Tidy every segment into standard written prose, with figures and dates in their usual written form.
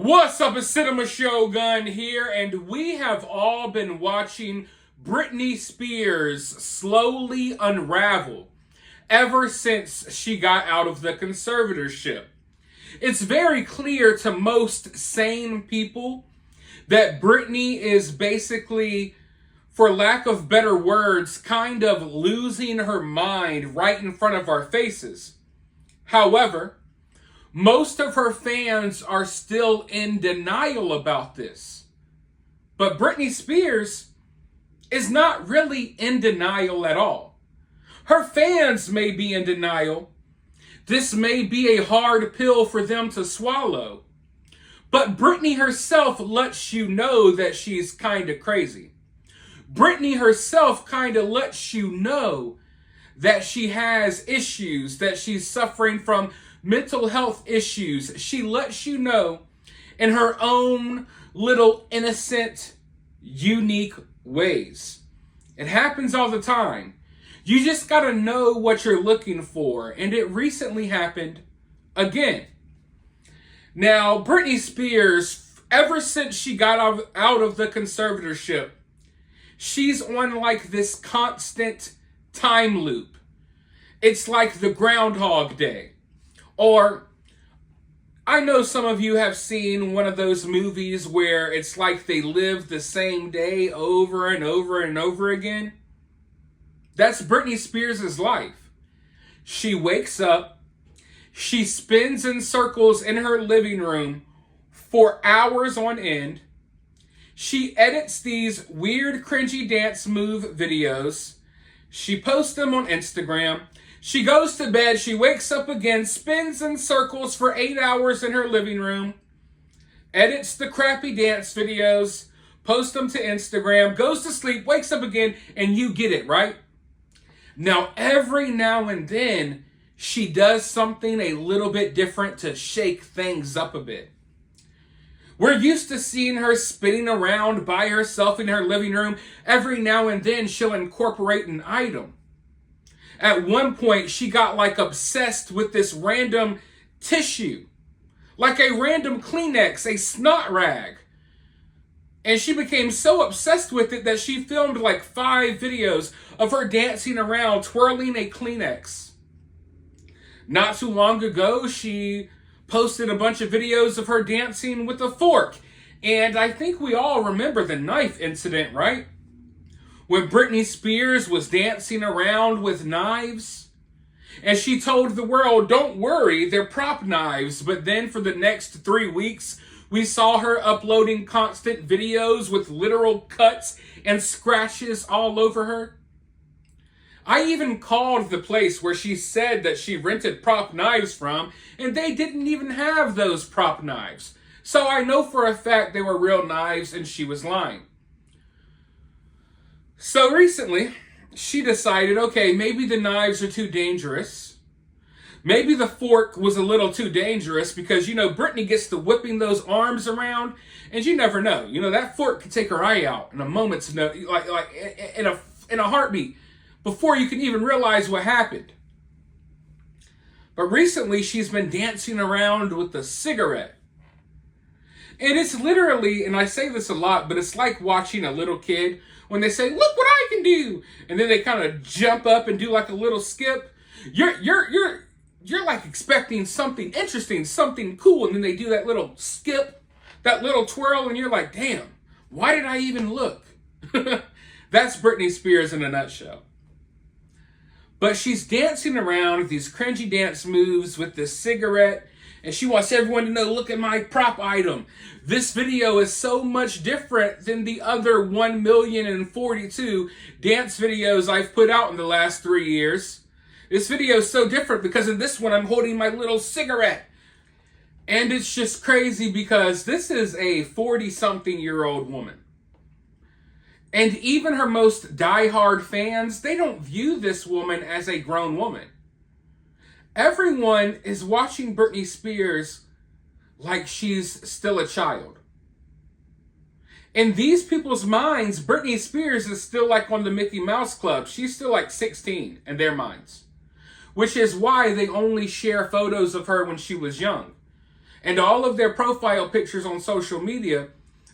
What's up, it's cinemashogun here, and we have all been watching Britney Spears slowly unravel ever since she got out of the conservatorship. It's very clear to most sane people that Britney is basically, for lack of better words, kind of losing her mind right in front of our faces. However, most of her fans are still in denial about this. But Britney Spears is not really in denial at all. Her fans may be in denial. This may be a hard pill for them to swallow. But Britney herself lets you know that she's kind of crazy. Britney herself kind of lets you know that she has issues, that she's suffering from mental health issues. She lets you know in her own little innocent, unique ways. It happens all the time. You just gotta know what you're looking for. And it recently happened again. Now, Britney Spears, ever since she got out of the conservatorship, she's on like this constant time loop. It's like the Groundhog Day. Or, I know some of you have seen one of those movies where it's like they live the same day over and over and over again. That's Britney Spears' life. She wakes up, she spins in circles in her living room for hours on end. She edits these weird, cringy dance move videos. She posts them on Instagram. She goes to bed, she wakes up again, spins in circles for 8 hours in her living room, edits the crappy dance videos, posts them to Instagram, goes to sleep, wakes up again, and you get it, right? Now, every now and then, she does something a little bit different to shake things up a bit. We're used to seeing her spinning around by herself in her living room. Every now and then, she'll incorporate an item. At one point, she got like obsessed with this random tissue, like a random Kleenex, a snot rag. And she became so obsessed with it that she filmed like 5 videos of her dancing around, twirling a Kleenex. Not too long ago, she posted a bunch of videos of her dancing with a fork. And I think we all remember the knife incident, right? When Britney Spears was dancing around with knives, and she told the world, don't worry, they're prop knives. But then for the next 3 weeks, we saw her uploading constant videos with literal cuts and scratches all over her. I even called the place where she said that she rented prop knives from, and they didn't even have those prop knives. So I know for a fact they were real knives and she was lying. So recently, she decided, okay, maybe the knives are too dangerous. Maybe the fork was a little too dangerous because, Britney gets to whipping those arms around and you never know. That fork could take her eye out in a moment's notice, like in a heartbeat before you can even realize what happened. But recently, she's been dancing around with a cigarette. And it's literally, and I say this a lot, but it's like watching a little kid when they say, look what I can do. And then they kind of jump up and do like a little skip. You're like expecting something interesting, something cool. And then they do that little skip, that little twirl. And you're like, damn, why did I even look? That's Britney Spears in a nutshell. But she's dancing around with these cringy dance moves with this cigarette. And she wants everyone to know, look at my prop item. This video is so much different than the other 1,042 dance videos I've put out in the last 3 years. This video is so different because in this one, I'm holding my little cigarette. And it's just crazy because this is a 40-something-year-old woman. And even her most diehard fans, they don't view this woman as a grown woman. Everyone is watching Britney Spears like she's still a child. In these people's minds, Britney Spears is still like on the Mickey Mouse Club. She's still like 16 in their minds. Which is why they only share photos of her when she was young. And all of their profile pictures on social media,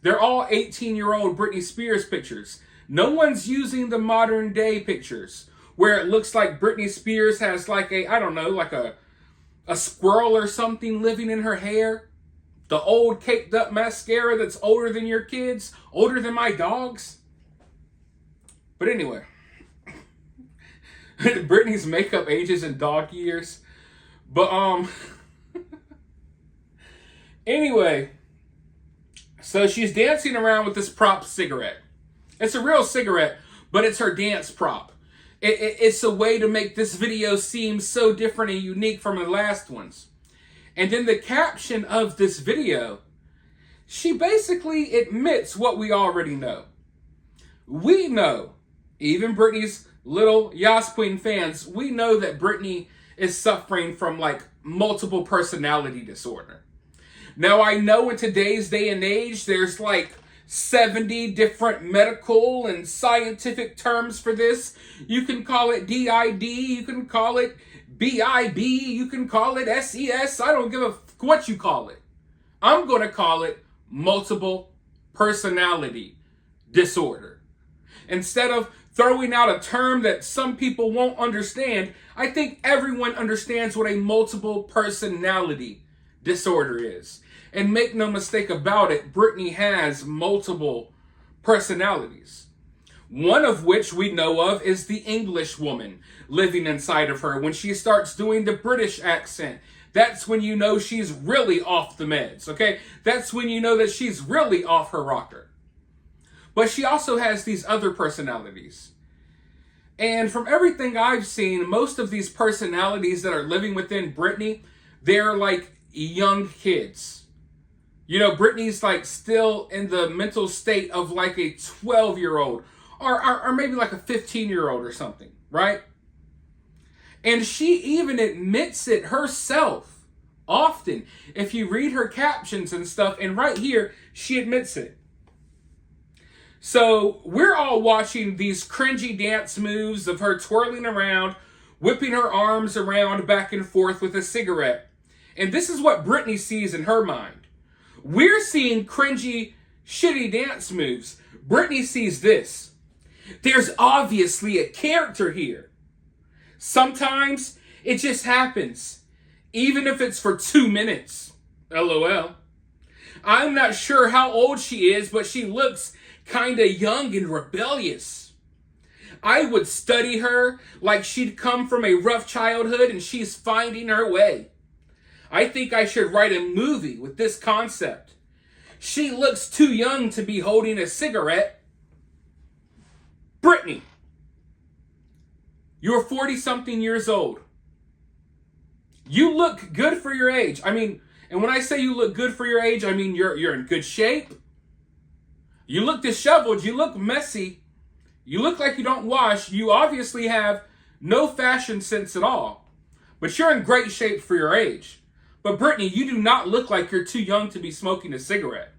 they're all 18-year-old Britney Spears pictures. No one's using the modern day pictures where it looks like Britney Spears has like a, I don't know, like a squirrel or something living in her hair. The old caked up mascara that's older than your kids, older than my dogs. But anyway, Britney's makeup ages in dog years. But anyway, so she's dancing around with this prop cigarette. It's a real cigarette, but it's her dance prop. It's a way to make this video seem so different and unique from the last ones. And in the caption of this video, she basically admits what we already know. We know, even Britney's little Yas Queen fans, we know that Britney is suffering from like multiple personality disorder. Now, I know in today's day and age, there's like 70 different medical and scientific terms for this. You can call it DID, you can call it BIB, you can call it SES. I don't give a what you call it. I'm going to call it multiple personality disorder. Instead of throwing out a term that some people won't understand, I think everyone understands what a multiple personality disorder is. And make no mistake about it, Britney has multiple personalities. One of which we know of is the English woman living inside of her. When she starts doing the British accent, that's when you know she's really off the meds, okay? That's when you know that she's really off her rocker. But she also has these other personalities. And from everything I've seen, most of these personalities that are living within Britney, they're like young kids. You know, Britney's like still in the mental state of like a 12-year-old or maybe like a 15-year-old or something, right? And she even admits it herself often. If you read her captions and stuff, and right here, she admits it. So we're all watching these cringy dance moves of her twirling around, whipping her arms around back and forth with a cigarette. And this is what Britney sees in her mind. We're seeing cringy, shitty dance moves. Britney sees this. There's obviously a character here. Sometimes it just happens, even if it's for 2 minutes. LOL. I'm not sure how old she is, but she looks kinda young and rebellious. I would study her like she'd come from a rough childhood and she's finding her way. I think I should write a movie with this concept. She looks too young to be holding a cigarette. Britney, you're 40-something years old. You look good for your age. I mean, and when I say you look good for your age, I mean you're in good shape. You look disheveled. You look messy. You look like you don't wash. You obviously have no fashion sense at all. But you're in great shape for your age. But Britney, you do not look like you're too young to be smoking a cigarette.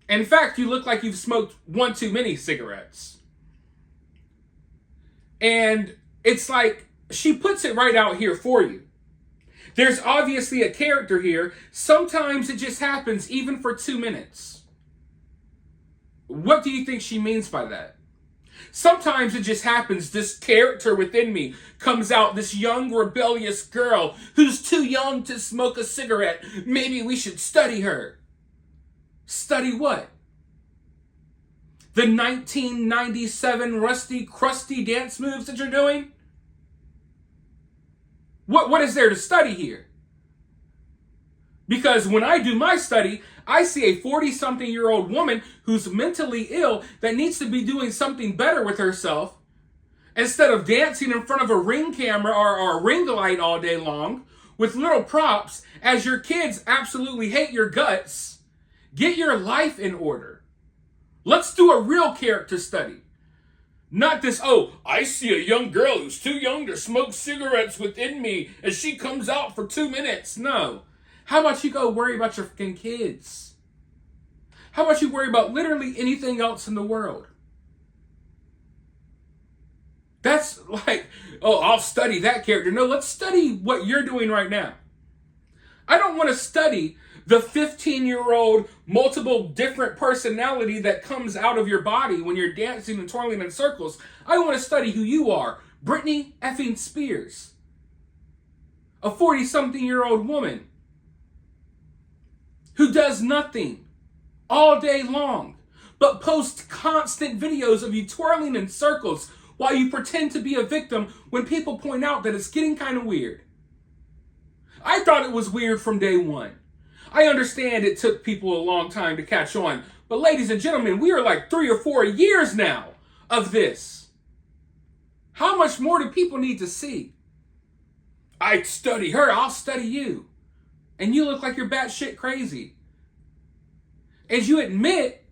In fact, you look like you've smoked one too many cigarettes. And it's like, she puts it right out here for you. There's obviously a character here. Sometimes it just happens even for 2 minutes. What do you think she means by that? Sometimes it just happens, this character within me comes out, this young rebellious girl who's too young to smoke a cigarette. Maybe we should study her. Study what? The 1997 rusty, crusty dance moves that you're doing? What is there to study here? Because when I do my study, I see a 40-something-year-old woman who's mentally ill that needs to be doing something better with herself instead of dancing in front of a ring camera or a ring light all day long with little props as your kids absolutely hate your guts. Get your life in order. Let's do a real character study. Not this, oh, I see a young girl who's too young to smoke cigarettes within me and she comes out for 2 minutes. No. How about you go worry about your freaking kids? How about you worry about literally anything else in the world? That's like, oh, I'll study that character. No, let's study what you're doing right now. I don't want to study the 15-year-old multiple different personality that comes out of your body when you're dancing and twirling in circles. I want to study who you are. Britney effing Spears. A 40-something-year-old woman who does nothing all day long but posts constant videos of you twirling in circles while you pretend to be a victim when people point out that it's getting kind of weird. I thought it was weird from day one. I understand it took people a long time to catch on, but ladies and gentlemen, we are like 3 or 4 years now of this. How much more do people need to see? I study her, I'll study you. And you look like you're batshit crazy. And you admit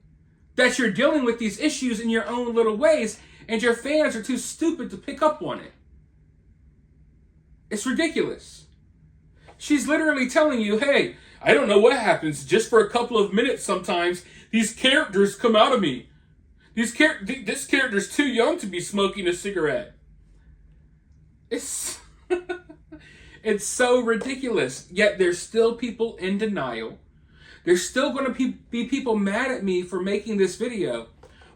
that you're dealing with these issues in your own little ways, and your fans are too stupid to pick up on it. It's ridiculous. She's literally telling you, hey, I don't know what happens. Just for a couple of minutes sometimes, these characters come out of me. This character's too young to be smoking a cigarette. It's it's so ridiculous. Yet there's still people in denial. There's still going to be people mad at me for making this video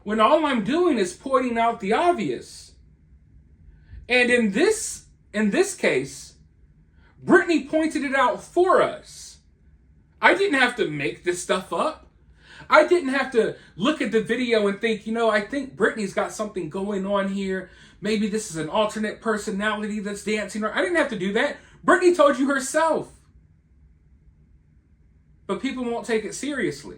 when all I'm doing is pointing out the obvious. And in this case, Britney pointed it out for us. I didn't have to make this stuff up. I didn't have to look at the video and think, I think Britney's got something going on here. Maybe this is an alternate personality that's dancing. I didn't have to do that. Britney told you herself. But people won't take it seriously.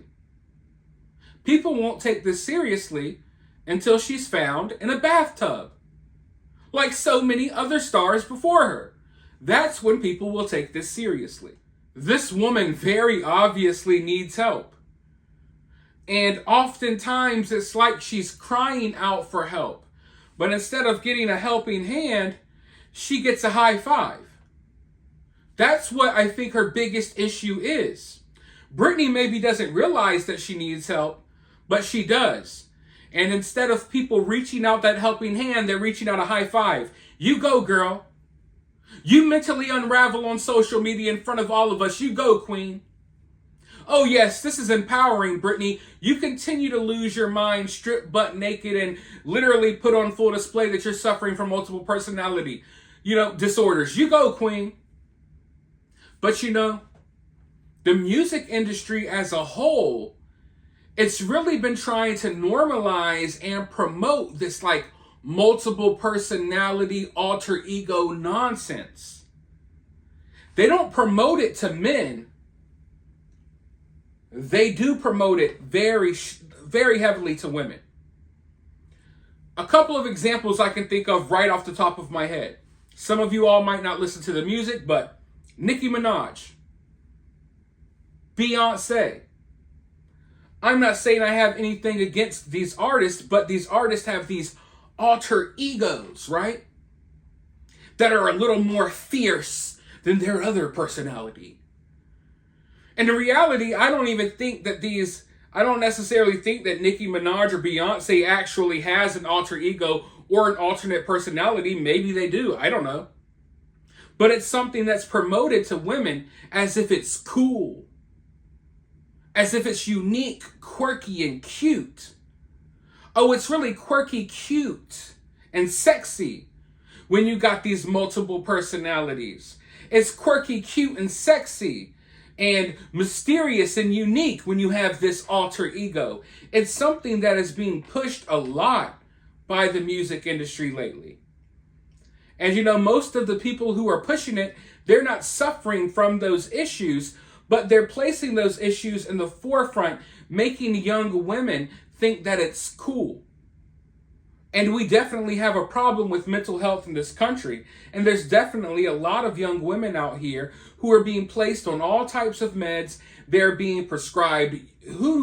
People won't take this seriously until she's found in a bathtub, like so many other stars before her. That's when people will take this seriously. This woman very obviously needs help. And oftentimes it's like she's crying out for help. But instead of getting a helping hand, she gets a high five. That's what I think her biggest issue is. Britney maybe doesn't realize that she needs help, but she does. And instead of people reaching out that helping hand, they're reaching out a high five. You go, girl. You mentally unravel on social media in front of all of us. You go, queen. Oh yes, this is empowering, Britney. You continue to lose your mind, strip butt naked, and literally put on full display that you're suffering from multiple personality, disorders. You go, queen. But the music industry as a whole, it's really been trying to normalize and promote this multiple personality, alter ego nonsense. They don't promote it to men. They do promote it very, very heavily to women. A couple of examples I can think of right off the top of my head. Some of you all might not listen to the music, but Nicki Minaj, Beyonce. I'm not saying I have anything against these artists, but these artists have these alter egos, right? That are a little more fierce than their other personality. And in reality, I don't necessarily think that Nicki Minaj or Beyonce actually has an alter ego or an alternate personality. Maybe they do. I don't know. But it's something that's promoted to women as if it's cool. As if it's unique, quirky, and cute. Oh, it's really quirky, cute, and sexy when you got these multiple personalities. It's quirky, cute, and sexy, and mysterious and unique when you have this alter ego. It's something that is being pushed a lot by the music industry lately. And most of the people who are pushing it, they're not suffering from those issues, but they're placing those issues in the forefront, making young women think that it's cool. And we definitely have a problem with mental health in this country. And there's definitely a lot of young women out here who are being placed on all types of meds. They're being prescribed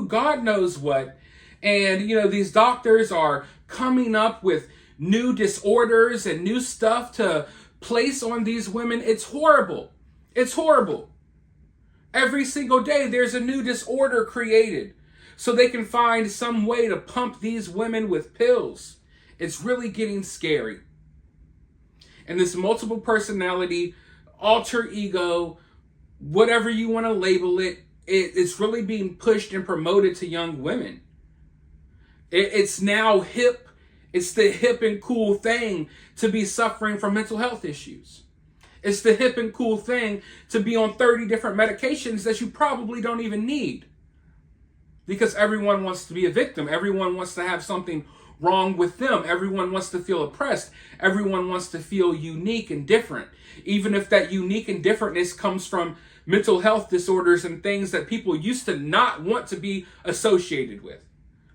God knows what. And, these doctors are coming up with new disorders and new stuff to place on these women. It's horrible. It's horrible. Every single day there's a new disorder created so they can find some way to pump these women with pills. It's really getting scary. And this multiple personality, alter ego, whatever you want to label it, it's really being pushed and promoted to young women. It's now hip. It's the hip and cool thing to be suffering from mental health issues. It's the hip and cool thing to be on 30 different medications that you probably don't even need. Because everyone wants to be a victim. Everyone wants to have something wrong with them. Everyone wants to feel oppressed. Everyone wants to feel unique and different. Even if that unique and differentness comes from mental health disorders and things that people used to not want to be associated with.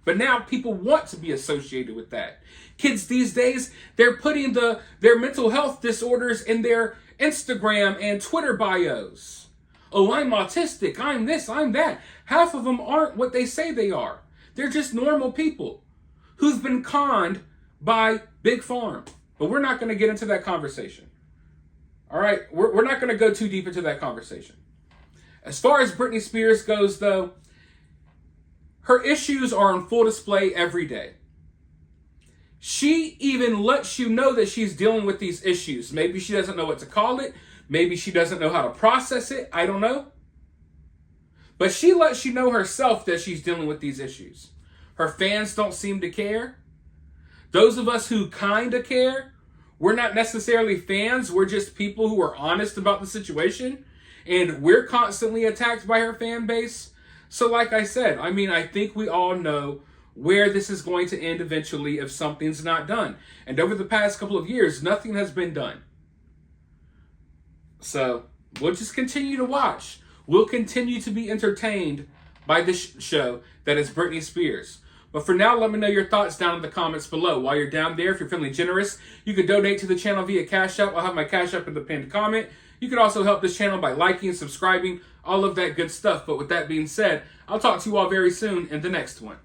But now people want to be associated with that. Kids these days, they're putting their mental health disorders in their Instagram and Twitter bios. Oh, I'm autistic, I'm this, I'm that. Half of them aren't what they say they are. They're just normal people who've been conned by Big Pharma. But we're not going to get into that conversation. All right, we're not going to go too deep into that conversation. As far as Britney Spears goes, though, her issues are on full display every day. She even lets you know that she's dealing with these issues. Maybe she doesn't know what to call it. Maybe she doesn't know how to process it. I don't know. But she lets you know herself that she's dealing with these issues. Her fans don't seem to care. Those of us who kind of care, we're not necessarily fans. We're just people who are honest about the situation. And we're constantly attacked by her fan base. So like I said, I think we all know where this is going to end eventually if something's not done. And over the past couple of years, nothing has been done. So we'll just continue to watch. We'll continue to be entertained by this show that is Britney Spears. But for now, let me know your thoughts down in the comments below. While you're down there, if you're feeling generous, you can donate to the channel via CashApp. I'll have my CashApp in the pinned comment. You can also help this channel by liking, subscribing, all of that good stuff. But with that being said, I'll talk to you all very soon in the next one.